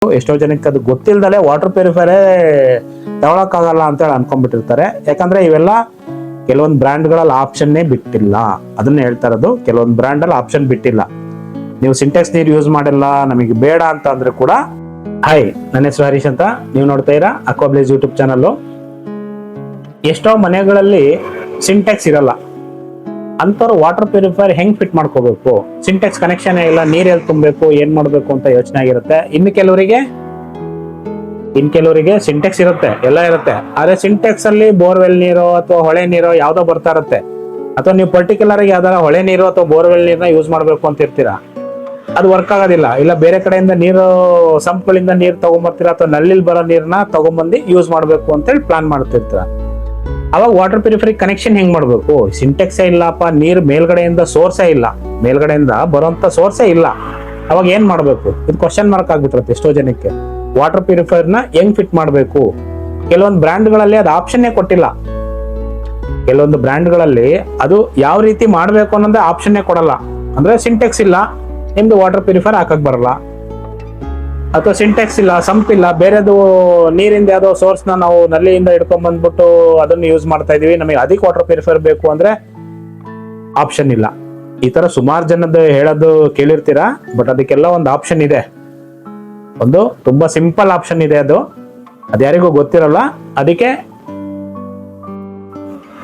ಎಷ್ಟೋ ಜನಕ್ಕೆ ಅದು ಗೊತ್ತಿಲ್ದಲೆ ವಾಟರ್ ಪ್ಯೂರಿಫೈರೇ ತಗೊಳಕ್ಕಾಗಲ್ಲ ಅಂತ ಹೇಳಿ ಅನ್ಕೊಂಡ್ಬಿಟ್ಟಿರ್ತಾರೆ. ಯಾಕಂದ್ರೆ ಇವೆಲ್ಲ ಕೆಲವೊಂದು ಬ್ರ್ಯಾಂಡ್ಗಳಲ್ಲಿ ಆಪ್ಷನ್ನೇ ಬಿಟ್ಟಿಲ್ಲ. ಅದನ್ನ ಹೇಳ್ತಾ ಇರೋದು, ಕೆಲವೊಂದು ಬ್ರ್ಯಾಂಡ್ ಅಲ್ಲಿ ಆಪ್ಷನ್ ಬಿಟ್ಟಿಲ್ಲ. ನೀವು ಸಿಂಟೆಕ್ಸ್ ನೀರು ಯೂಸ್ ಮಾಡಿಲ್ಲ, ನಮಗೆ ಬೇಡ ಅಂತ ಅಂದ್ರೆ ಕೂಡ. ಹಾಯ್, ನನ್ನ ಹೆಸರು ಹರೀಶ್ ಅಂತ. ನೀವು ನೋಡ್ತಾ ಇರಾ ಅಕ್ವಾಬ್ಲೇಸ್ ಯೂಟ್ಯೂಬ್ ಚಾನಲ್. ಎಷ್ಟೋ ಮನೆಗಳಲ್ಲಿ ಸಿಂಟೆಕ್ಸ್ ಇರಲ್ಲ, ಅಂತವ್ರು ವಾಟರ್ ಪ್ಯೂರಿಫೈರ್ ಹೆಂಗ್ ಫಿಟ್ ಮಾಡ್ಕೋಬೇಕು, ಸಿಂಟೆಕ್ಸ್ ಕನೆಕ್ಷನ್ ಇಲ್ಲ, ನೀರ್ ಎಲ್ಲಿ ತುಂಬಬೇಕು, ಏನ್ ಮಾಡ್ಬೇಕು ಅಂತ ಯೋಚನೆ ಆಗಿರುತ್ತೆ. ಇನ್ನು ಕೆಲವರಿಗೆ ಸಿಂಟೆಕ್ಸ್ ಇರುತ್ತೆ, ಎಲ್ಲ ಇರುತ್ತೆ. ಆದ್ರೆ ಸಿಂಟೆಕ್ಸ್ ಅಲ್ಲಿ ಬೋರ್ವೆಲ್ ನೀರು ಅಥವಾ ಹೊಳೆ ನೀರು ಯಾವ್ದೋ ಬರ್ತಾ ಇರುತ್ತೆ, ಅಥವಾ ನೀವು ಪರ್ಟಿಕ್ಯುಲರ್ ಆಗಿ ಯಾವ್ದಾರ ಹೊಳೆ ನೀರು ಅಥವಾ ಬೋರ್ವೆಲ್ ನೀರ್ನ ಯೂಸ್ ಮಾಡ್ಬೇಕು ಅಂತ ಇರ್ತೀರಾ. ಅದು ವರ್ಕ್ ಆಗೋದಿಲ್ಲ. ಇಲ್ಲ ಬೇರೆ ಕಡೆಯಿಂದ ನೀರು, ಸಂಪ್ಗಳಿಂದ ನೀರು ತಗೊಂಬರ್ತೀರಾ, ಅಥವಾ ನಲ್ಲಿಲ್ ಬರೋ ನೀರ್ನ ತಗೊಂಬಂದು ಯೂಸ್ ಮಾಡ್ಬೇಕು ಅಂತ ಹೇಳಿ ಪ್ಲಾನ್ ಮಾಡ್ತಿರ್ತೀರ. ಅವಾಗ ವಾಟರ್ ಪ್ಯೂರಿಫೈರ್ ಕನೆಕ್ಷನ್ ಹೆಂಗ್ ಮಾಡ್ಬೇಕು? ಸಿಂಟೆಕ್ಸೇ ಇಲ್ಲಪ್ಪ, ನೀರು ಮೇಲ್ಗಡೆಯಿಂದ ಸೋರ್ಸೇ ಇಲ್ಲ, ಮೇಲ್ಗಡೆಯಿಂದ ಬರುವಂತ ಸೋರ್ಸೇ ಇಲ್ಲ. ಅವಾಗ ಏನ್ ಮಾಡ್ಬೇಕು? ಇದು ಕ್ವಶನ್ ಮಾರ್ಕ್ ಆಗ್ಬಿಟ್ಟಿರುತ್ತೆ ಎಷ್ಟೋ ಜನಕ್ಕೆ. ವಾಟರ್ ಪ್ಯೂರಿಫೈರ್ ನ ಹೆಂಗ್ ಫಿಟ್ ಮಾಡ್ಬೇಕು? ಕೆಲವೊಂದು ಬ್ರ್ಯಾಂಡ್ಗಳಲ್ಲಿ ಅದು ಆಪ್ಷನ್ನೇ ಕೊಟ್ಟಿಲ್ಲ. ಕೆಲವೊಂದು ಬ್ರ್ಯಾಂಡ್ಗಳಲ್ಲಿ ಅದು ಯಾವ ರೀತಿ ಮಾಡ್ಬೇಕು ಅನ್ನೋದೇ ಆಪ್ಷನ್ನೇ ಕೊಡಲ್ಲ. ಅಂದ್ರೆ ಸಿಂಟೆಕ್ಸ್ ಇಲ್ಲ, ನಿಮ್ದು ವಾಟರ್ ಪ್ಯೂರಿಫೈರ್ ಹಾಕಕ್ ಬರಲ್ಲ, ಅಥವಾ ಸಿಂಟೆಕ್ಸ್ ಇಲ್ಲ, ಸಂಪ್ ಇಲ್ಲ, ಬೇರೆದು ನೀರಿಂದ ಯಾವ್ದೋ ಸೋರ್ಸ್ ನ ನಾವು ನಲ್ಲಿಯಿಂದ ಹಿಡ್ಕೊಂಡ್ ಬಂದ್ಬಿಟ್ಟು ಅದನ್ನ ಯೂಸ್ ಮಾಡ್ತಾ ಇದೀವಿ, ನಮಗೆ ಅದಕ್ಕೆ ವಾಟರ್ ಪ್ಯೂರಿಫೈರ್ ಬೇಕು ಅಂದ್ರೆ ಆಪ್ಷನ್ ಇಲ್ಲ. ಈ ತರ ಸುಮಾರು ಜನದ ಹೇಳೋದು ಕೇಳಿರ್ತೀರಾ. ಬಟ್ ಅದಕ್ಕೆಲ್ಲ ಒಂದು ಆಪ್ಷನ್ ಇದೆ, ಒಂದು ತುಂಬಾ ಸಿಂಪಲ್ ಆಪ್ಷನ್ ಇದೆ. ಅದು ಯಾರಿಗೂ ಗೊತ್ತಿರಲ್ಲ. ಅದಕ್ಕೆ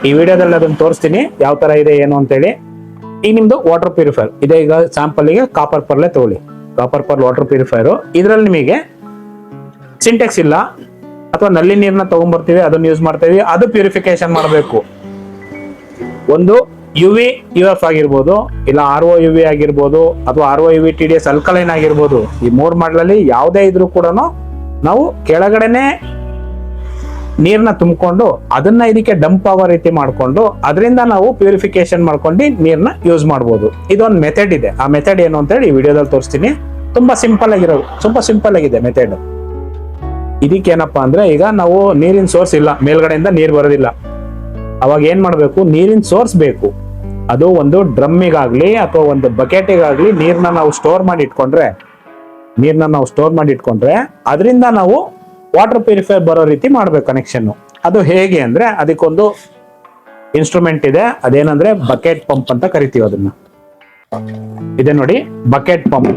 ಈ ವಿಡಿಯೋದಲ್ಲಿ ಅದನ್ನ ತೋರಿಸ್ತೀನಿ ಯಾವ ತರ ಇದೆ ಏನು ಅಂತೇಳಿ. ಈಗ ನಿಮ್ದು ವಾಟರ್ ಪ್ಯೂರಿಫೈರ್ ಇದೆ. ಈಗ ಸ್ಯಾಂಪಲ್ ಗೆ ಕಾಪರ್ ಪರ್ಲೆ ತಗೊಳ್ಳಿ, ಕಾಪರ್ ಪರ್ಲ್ ವಾಟರ್ ಪ್ಯೂರಿಫೈರ್. ಇದ್ರಲ್ಲಿ ನಿಮಗೆ ಸಿಂಟೆಕ್ಸ್ ಇಲ್ಲ, ಅಥವಾ ನಲ್ಲಿ ನೀರ್ನ ತಗೊಂಡ್ಬರ್ತೀವಿ, ಅದನ್ನ ಯೂಸ್ ಮಾಡ್ತೀವಿ, ಅದು ಪ್ಯೂರಿಫಿಕೇಶನ್ ಮಾಡಬೇಕು. ಒಂದು UV/UF ಆಗಿರ್ಬೋದು, ಇಲ್ಲ RO UV ಆಗಿರ್ಬೋದು, ಅಥವಾ RO UV TDS ಅಲ್ಕಲೈನ್ ಆಗಿರ್ಬೋದು. ಈ 3 ಮಾಡಲಲ್ಲಿ ಯಾವುದೇ ಇದ್ರೂ ಕೂಡ ನಾವು ಕೆಳಗಡೆನೆ ನೀರ್ನ ತುಂಬಿಕೊಂಡು ಅದನ್ನ ಇದಕ್ಕೆ ಡಂಪ್ ಆಗೋ ರೀತಿ ಮಾಡ್ಕೊಂಡು ಅದರಿಂದ ನಾವು ಪ್ಯೂರಿಫಿಕೇಶನ್ ಮಾಡ್ಕೊಂಡು ನೀರ್ನ ಯೂಸ್ ಮಾಡ್ಬೋದು. ಇದೊಂದು ಮೆಥಡ್ ಇದೆ. ಆ ಮೆಥಡ್ ಏನು ಅಂತ ಹೇಳಿ ಈ ವಿಡಿಯೋದಲ್ಲಿ ತೋರಿಸ್ತೀನಿ. ತುಂಬಾ ಸಿಂಪಲ್ ಆಗಿದೆ ಮೆಥಡ್. ಇದಕ್ಕೆ ಏನಪ್ಪಾ ಅಂದ್ರೆ, ಈಗ ನಾವು ನೀರಿನ ಸೋರ್ಸ್ ಇಲ್ಲ, ಮೇಲ್ಗಡೆಯಿಂದ ನೀರ್ ಬರೋದಿಲ್ಲ. ಅವಾಗ ಏನ್ ಮಾಡ್ಬೇಕು? ನೀರಿನ ಸೋರ್ಸ್ ಬೇಕು. ಅದು ಒಂದು ಡ್ರಮ್ಮಿಗಾಗ್ಲಿ ಅಥವಾ ಒಂದು ಬಕೆಟಿಗಾಗ್ಲಿ ನೀರ್ನ ನಾವು ಸ್ಟೋರ್ ಮಾಡಿ ಇಟ್ಕೊಂಡ್ರೆ ಅದರಿಂದ ನಾವು ವಾಟರ್ ಪ್ಯೂರಿಫೈರ್ ಬರೋ ರೀತಿ ಮಾಡ್ಬೇಕು ಕನೆಕ್ಷನ್. ಅದು ಹೇಗೆ ಅಂದ್ರೆ, ಅದಕ್ಕೊಂದು ಇನ್ಸ್ಟ್ರೂಮೆಂಟ್ ಇದೆ. ಅದೇನಂದ್ರೆ ಬಕೆಟ್ ಪಂಪ್ ಅಂತ ಕರಿತೀವಿ ಅದನ್ನ. ಇದೆ ನೋಡಿ, ಬಕೆಟ್ ಪಂಪ್.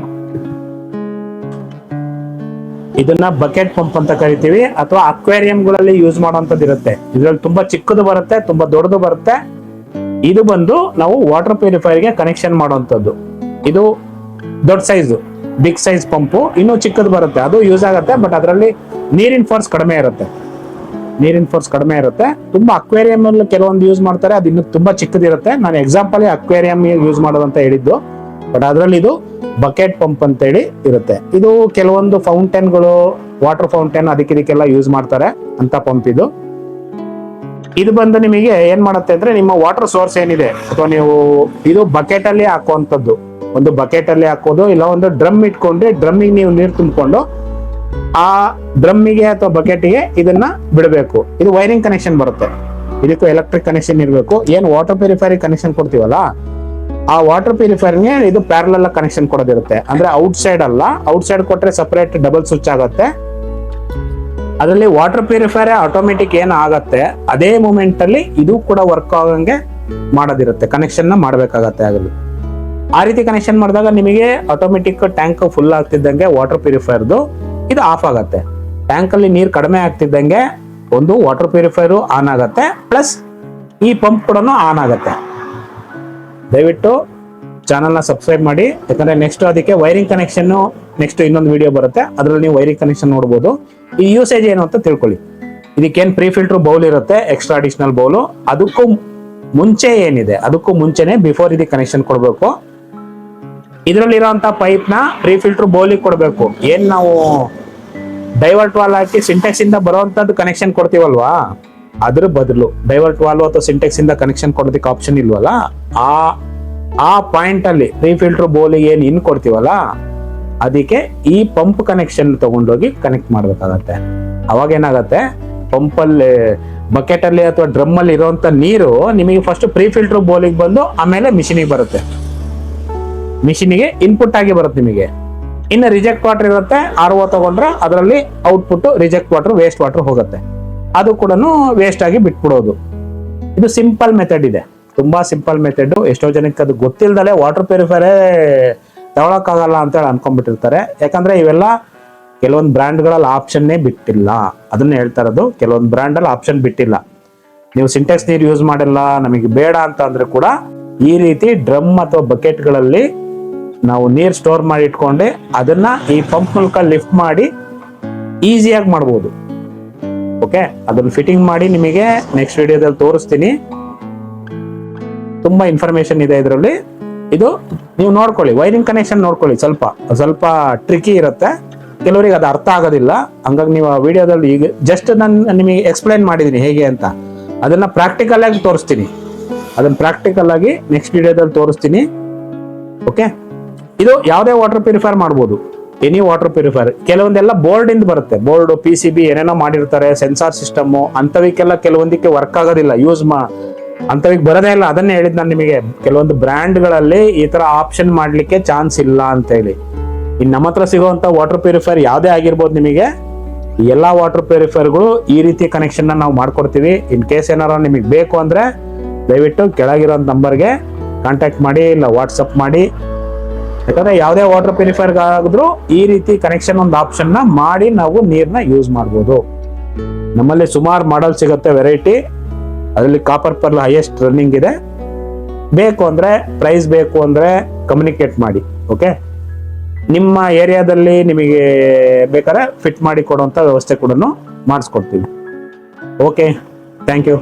ಇದನ್ನ ಬಕೆಟ್ ಪಂಪ್ ಅಂತ ಕರಿತೀವಿ. ಅಥವಾ ಅಕ್ವೇರಿಯಂಗಳಲ್ಲಿ ಯೂಸ್ ಮಾಡುವಂತದ್ದು ಇರುತ್ತೆ. ಇದ್ರಲ್ಲಿ ತುಂಬಾ ಚಿಕ್ಕದು ಬರುತ್ತೆ, ತುಂಬಾ ದೊಡ್ಡದು ಬರುತ್ತೆ. ಇದು ಬಂದು ನಾವು ವಾಟರ್ ಪ್ಯೂರಿಫೈರ್ಗೆ ಕನೆಕ್ಷನ್ ಮಾಡುವಂತದ್ದು. ಇದು ದೊಡ್ಡ ಸೈಜ್, ಬಿಗ್ ಸೈಜ್ ಪಂಪು. ಇನ್ನೂ ಚಿಕ್ಕದು ಬರುತ್ತೆ, ಅದು ಯೂಸ್ ಆಗುತ್ತೆ. ಬಟ್ ಅದರಲ್ಲಿ ನೀರಿನ ಫೋರ್ಸ್ ಕಡಿಮೆ ಇರುತ್ತೆ. ತುಂಬಾ ಅಕ್ವೇರಿಯಂ ಅಲ್ಲಿ ಕೆಲವೊಂದು ಯೂಸ್ ಮಾಡ್ತಾರೆ, ಅದು ಇನ್ನು ತುಂಬಾ ಚಿಕ್ಕದಿರುತ್ತೆ. ನಾನು ಎಕ್ಸಾಂಪಲ್ ಅಕ್ವೇರಿಯಂ ಯೂಸ್ ಮಾಡೋದಂತ ಹೇಳಿದ್ದು. ಬಟ್ ಅದರಲ್ಲಿ ಇದು ಬಕೆಟ್ ಪಂಪ್ ಅಂತ ಹೇಳಿ ಇರುತ್ತೆ. ಇದು ಕೆಲವೊಂದು ಫೌಂಟೇನ್ಗಳು, ವಾಟರ್ ಫೌಂಟೇನ್, ಇದಕ್ಕೆಲ್ಲ ಯೂಸ್ ಮಾಡ್ತಾರೆ ಅಂತ ಪಂಪ್ ಇದು. ಇದು ಬಂದು ನಿಮಗೆ ಏನ್ ಮಾಡುತ್ತೆ ಅಂದ್ರೆ, ನಿಮ್ಮ ವಾಟರ್ ಸೋರ್ಸ್ ಏನಿದೆ, ಅಥವಾ ನೀವು ಇದು ಬಕೆಟ್ ಅಲ್ಲಿ ಹಾಕುವಂತದ್ದು, ಒಂದು ಬಕೆಟ್ ಅಲ್ಲಿ ಹಾಕೋದು, ಇಲ್ಲ ಒಂದು ಡ್ರಮ್ ಇಟ್ಕೊಂಡ್ರೆ ಡ್ರಮ್ಮಿಗೆ ನೀವು ನೀರು ತುಂಬಿಕೊಂಡು ಆ ಡ್ರಮ್ಮಿಗೆ ಅಥವಾ ಬಕೆಟ್ಗೆ ಇದನ್ನ ಬಿಡಬೇಕು. ಇದು ವೈರಿಂಗ್ ಕನೆಕ್ಷನ್ ಬರುತ್ತೆ. ಇದಕ್ಕೂ ಎಲೆಕ್ಟ್ರಿಕ್ ಕನೆಕ್ಷನ್ ಇರಬೇಕು. ಏನು ವಾಟರ್ ಪ್ಯೂರಿಫೈರ್ ಕನೆಕ್ಷನ್ ಕೊಡ್ತೀವಲ್ಲ, ಆ ವಾಟರ್ ಪ್ಯೂರಿಫೈರ್ಗೆ ಇದು ಪ್ಯಾರಲಲ್ ಕನೆಕ್ಷನ್ ಕೊಡೋದಿರುತ್ತೆ. ಅಂದ್ರೆ ಔಟ್ ಸೈಡ್ ಅಲ್ಲ, ಔಟ್ ಸೈಡ್ ಕೊಟ್ರೆ ಸಪರೇಟ್ ಡಬಲ್ ಸ್ವಿಚ್ ಆಗುತ್ತೆ. ಅದರಲ್ಲಿ ವಾಟರ್ ಪ್ಯೂರಿಫೈರ್ ಆಟೋಮೆಟಿಕ್ ಏನ್ ಆಗತ್ತೆ, ಅದೇ ಮೂಮೆಂಟ್ ಅಲ್ಲಿ ಇದು ಕೂಡ ವರ್ಕ್ ಆಗಂಗೆ ಮಾಡೋದಿರುತ್ತೆ. ಕನೆಕ್ಷನ್ ಮಾಡ್ಬೇಕಾಗತ್ತೆ. ಆಗಲಿ ಆ ರೀತಿ ಕನೆಕ್ಷನ್ ಮಾಡಿದಾಗ ನಿಮಗೆ ಆಟೋಮೆಟಿಕ್ ಟ್ಯಾಂಕ್ ಫುಲ್ ಆಗ್ತಿದ್ದಂಗೆ ವಾಟರ್ ಪ್ಯೂರಿಫೈರ್ದು ಇದು ಆಫ್ ಆಗತ್ತೆ. ಟ್ಯಾಂಕ್ ಅಲ್ಲಿ ನೀರು ಕಡಿಮೆ ಆಗ್ತಿದ್ದಂಗೆ ಒಂದು ವಾಟರ್ ಪ್ಯೂರಿಫೈರ್ ಆನ್ ಆಗತ್ತೆ, ಪ್ಲಸ್ ಈ ಪಂಪ್ ಕೂಡ ಆನ್ ಆಗತ್ತೆ. ದಯವಿಟ್ಟು ಚಾನಲ್ ನ ಸಬ್ಸ್ಕ್ರೈಬ್ ಮಾಡಿ. ಯಾಕಂದ್ರೆ ನೆಕ್ಸ್ಟ್ ಅದಕ್ಕೆ ವೈರಿಂಗ್ ಕನೆಕ್ಷನ್ ನೆಕ್ಸ್ಟ್ ಇನ್ನೊಂದು ವಿಡಿಯೋ ಬರುತ್ತೆ, ಅದರಲ್ಲಿ ನೀವು ವೈರಿಂಗ್ ಕನೆಕ್ಷನ್ ನೋಡ್ಬೋದು. ಈ ಯೂಸೇಜ್ ಏನು ಅಂತ ತಿಳ್ಕೊಳ್ಳಿ. ಇದಕ್ಕೇನು ಪ್ರೀ ಫಿಲ್ಟರ್ ಬೌಲ್ ಇರುತ್ತೆ, ಎಕ್ಸ್ಟ್ರಾ ಅಡಿಷನಲ್ ಬೌಲು. ಅದಕ್ಕೂ ಮುಂಚೆನೆ ಬಿಫೋರ್ ಇದಕ್ಕೆ ಕನೆಕ್ಷನ್ ಕೊಡಬೇಕು. ಇದರಲ್ಲಿರುವಂತ ಪೈಪ್ ನ ಪ್ರೀ ಫಿಲ್ಟರ್ ಬೌಲಿಗೆ ಕೊಡಬೇಕು. ಏನ್ ನಾವು ಡೈವರ್ಟ್ ವಾಲ್ ಹಾಕಿ ಸಿಂಟೆಕ್ಸ್ ಇಂದ ಬರುವಂತದ್ದು ಕನೆಕ್ಷನ್ ಕೊಡ್ತೀವಲ್ವಾ, ಅದ್ರ ಬದಲು ಡೈವರ್ಟ್ ವಾಲ್ ಅಥವಾ ಸಿಂಟೆಕ್ಸ್ ಇಂದ ಕನೆಕ್ಷನ್ ಕೊಡೋದಕ್ಕೆ ಆಪ್ಷನ್ ಇಲ್ವಲ್ಲ, ಆ ಪಾಯಿಂಟ್ ಅಲ್ಲಿ ಪ್ರೀ ಫಿಲ್ಟರ್ ಬೌಲಿಗೆ ಏನ್ ಇನ್ ಕೊಡ್ತೀವಲ್ಲ, ಅದಕ್ಕೆ ಈ ಪಂಪ್ ಕನೆಕ್ಷನ್ ತಗೊಂಡೋಗಿ ಕನೆಕ್ಟ್ ಮಾಡ್ಬೇಕಾಗತ್ತೆ. ಅವಾಗ ಏನಾಗತ್ತೆ, ಪಂಪಲ್ಲಿ, ಬಕೆಟ್ ಅಲ್ಲಿ ಅಥವಾ ಡ್ರಮ್ ಅಲ್ಲಿ ಇರುವಂತ ನೀರು ನಿಮಗೆ ಫಸ್ಟ್ ಪ್ರೀ ಫಿಲ್ಟರ್ ಬೌಲಿಗೆ ಬಂದು ಆಮೇಲೆ ಮಿಷಿನಿಗೆ ಬರುತ್ತೆ. ಮಿಷಿನಿಗೆ ಇನ್ಪುಟ್ ಆಗಿ ಬರುತ್ತೆ ನಿಮಗೆ. ಇನ್ನು ರಿಜೆಕ್ಟ್ ವಾಟರ್ ಇರುತ್ತೆ, ಆರ್ ಒ ತಗೊಂಡ್ರೆ ಅದರಲ್ಲಿ output reject water, waste water ಹೋಗುತ್ತೆ. ಅದು ಕೂಡ ವೇಸ್ಟ್ ಆಗಿ ಬಿಟ್ಬಿಡೋದು. ಇದು ಸಿಂಪಲ್ ಮೆಥಡ್ ಇದೆ, ತುಂಬಾ ಸಿಂಪಲ್ ಮೆಥಡ್. ಎಷ್ಟೋ ಜನಕ್ಕೆ ಅದು ಗೊತ್ತಿಲ್ದಲೆ ವಾಟರ್ ಪ್ಯೂರಿಫೈರೇ ತಗೊಳಕ್ಕಾಗಲ್ಲ ಅಂತ ಹೇಳಿ ಅನ್ಕೊಂಡ್ಬಿಟ್ಟಿರ್ತಾರೆ. ಯಾಕಂದ್ರೆ ಇವೆಲ್ಲ ಕೆಲವೊಂದು ಬ್ರ್ಯಾಂಡ್ಗಳಲ್ಲಿ ಆಪ್ಷನ್ನೇ ಬಿಟ್ಟಿಲ್ಲ. ಅದನ್ನ ಹೇಳ್ತಾ ಇರೋದು, ಕೆಲವೊಂದು ಬ್ರ್ಯಾಂಡಲ್ಲಿ ಆಪ್ಷನ್ ಬಿಟ್ಟಿಲ್ಲ. ನೀವು ಸಿಂಟೆಕ್ಸ್ ನೀರು ಯೂಸ್ ಮಾಡಿಲ್ಲ, ನಮಗೆ ಬೇಡ ಅಂತ ಅಂದ್ರೆ ಕೂಡ ಈ ರೀತಿ ಡ್ರಮ್ ಅಥವಾ ಬಕೆಟ್ಗಳಲ್ಲಿ ನಾವು ನೀರು ಸ್ಟೋರ್ ಮಾಡಿ ಇಟ್ಕೊಂಡೆ ಅದನ್ನ ಈ ಪಂಪ್ ಮೂಲಕ ಲಿಫ್ಟ್ ಮಾಡಿ ಈಸಿಯಾಗಿ ಮಾಡ್ಬೋದು. ಓಕೆ, ಅದನ್ನ ಫಿಟ್ಟಿಂಗ್ ಮಾಡಿ ನಿಮಗೆ ನೆಕ್ಸ್ಟ್ ವಿಡಿಯೋದಲ್ಲಿ ತೋರಿಸ್ತೀನಿ. ತುಂಬಾ ಇನ್ಫಾರ್ಮೇಶನ್ ಇದೆ ಇದರಲ್ಲಿ. ಇದು ನೀವು ನೋಡ್ಕೊಳ್ಳಿ, ವೈರಿಂಗ್ ಕನೆಕ್ಷನ್ ನೋಡ್ಕೊಳ್ಳಿ. ಸ್ವಲ್ಪ ಟ್ರಿಕಿ ಇರುತ್ತೆ, ಕೆಲವರಿಗೆ ಅದು ಅರ್ಥ ಆಗೋದಿಲ್ಲ. ಹಂಗಾಗಿ ನೀವು ಆ ವಿಡಿಯೋದಲ್ಲಿ ಈಗ ಜಸ್ಟ್ ನಾನು ನಿಮಗೆ ಎಕ್ಸ್ಪ್ಲೈನ್ ಮಾಡಿದ್ದೀನಿ ಹೇಗೆ ಅಂತ. ಅದನ್ನ ಪ್ರಾಕ್ಟಿಕಲ್ ಆಗಿ ತೋರಿಸ್ತೀನಿ. ಅದನ್ನ ಪ್ರಾಕ್ಟಿಕಲ್ ಆಗಿ ನೆಕ್ಸ್ಟ್ ವಿಡಿಯೋದಲ್ಲಿ ತೋರಿಸ್ತೀನಿ. ಓಕೆ, ಇದು ಯಾವುದೇ ವಾಟರ್ ಪ್ಯೂರಿಫೈರ್ ಮಾಡ್ಬೋದು, ಎನಿ ವಾಟರ್ ಪ್ಯೂರಿಫೈರ್. ಕೆಲವೊಂದೆಲ್ಲ ಬೋರ್ಡ್ ಇಂದ ಬರುತ್ತೆ, ಬೋರ್ಡ್ PCB ಏನೇನೋ ಮಾಡಿರ್ತಾರೆ, ಸೆನ್ಸಾರ್ ಸಿಸ್ಟಮ್, ಅಂತವಿಕ್ಕೆಲ್ಲ ಕೆಲವೊಂದಕ್ಕೆ ವರ್ಕ್ ಆಗೋದಿಲ್ಲ, ಅಂತವಿಗೆ ಬರೋದೇ ಇಲ್ಲ. ಅದನ್ನೇ ಹೇಳಿದ್ ನಾನು ನಿಮಗೆ, ಕೆಲವೊಂದು ಬ್ರ್ಯಾಂಡ್ಗಳಲ್ಲಿ ಈ ತರ ಆಪ್ಷನ್ ಮಾಡ್ಲಿಕ್ಕೆ ಚಾನ್ಸ್ ಇಲ್ಲ ಅಂತ ಹೇಳಿ. ಇನ್ನು ನಮ್ಮ ಹತ್ರ ಸಿಗುವಂತ ವಾಟರ್ ಪ್ಯೂರಿಫೈರ್ ಯಾವುದೇ ಆಗಿರ್ಬೋದು, ನಿಮಗೆ ಎಲ್ಲಾ ವಾಟರ್ ಪ್ಯೂರಿಫೈರ್ಗಳು ಈ ರೀತಿ ಕನೆಕ್ಷನ್ ನಾವು ಮಾಡ್ಕೊಡ್ತೀವಿ. ಇನ್ ಕೇಸ್ ಏನಾರ ನಿಮಗೆ ಬೇಕು ಅಂದ್ರೆ ದಯವಿಟ್ಟು ಕೆಳಗಿರೋ ನಂಬರ್ಗೆ ಕಾಂಟ್ಯಾಕ್ಟ್ ಮಾಡಿ, ಇಲ್ಲ ವಾಟ್ಸಪ್ ಮಾಡಿ. ಯಾಕಂದ್ರೆ ಯಾವುದೇ ವಾಟರ್ ಪ್ಯೂರಿಫೈರ್ ಆಗಿದ್ರು ಈ ರೀತಿ ಕನೆಕ್ಷನ್ ಒಂದು ಆಪ್ಷನ್ ಮಾಡಿ ನಾವು ನೀರ್ನ ಯೂಸ್ ಮಾಡ್ಬೋದು. ನಮ್ಮಲ್ಲಿ ಸುಮಾರು ಮಾಡಲ್ ಸಿಗುತ್ತೆ, ವೆರೈಟಿ. ಅದರಲ್ಲಿ ಕಾಪರ್ ಪರ್ಲ್ ಹೈಯೆಸ್ಟ್ ರನ್ನಿಂಗ್ ಇದೆ. ಬೇಕು ಅಂದ್ರೆ, ಪ್ರೈಸ್ ಬೇಕು ಅಂದ್ರೆ ಕಮ್ಯುನಿಕೇಟ್ ಮಾಡಿ. ಓಕೆ, ನಿಮ್ಮ ಏರಿಯಾದಲ್ಲಿ ನಿಮಗೆ ಬೇಕಾದ್ರೆ ಫಿಟ್ ಮಾಡಿ ಕೊಡುವಂತ ವ್ಯವಸ್ಥೆ ಕೂಡ ಮಾಡಿಸ್ಕೊಡ್ತೀವಿ. Okay, thank you.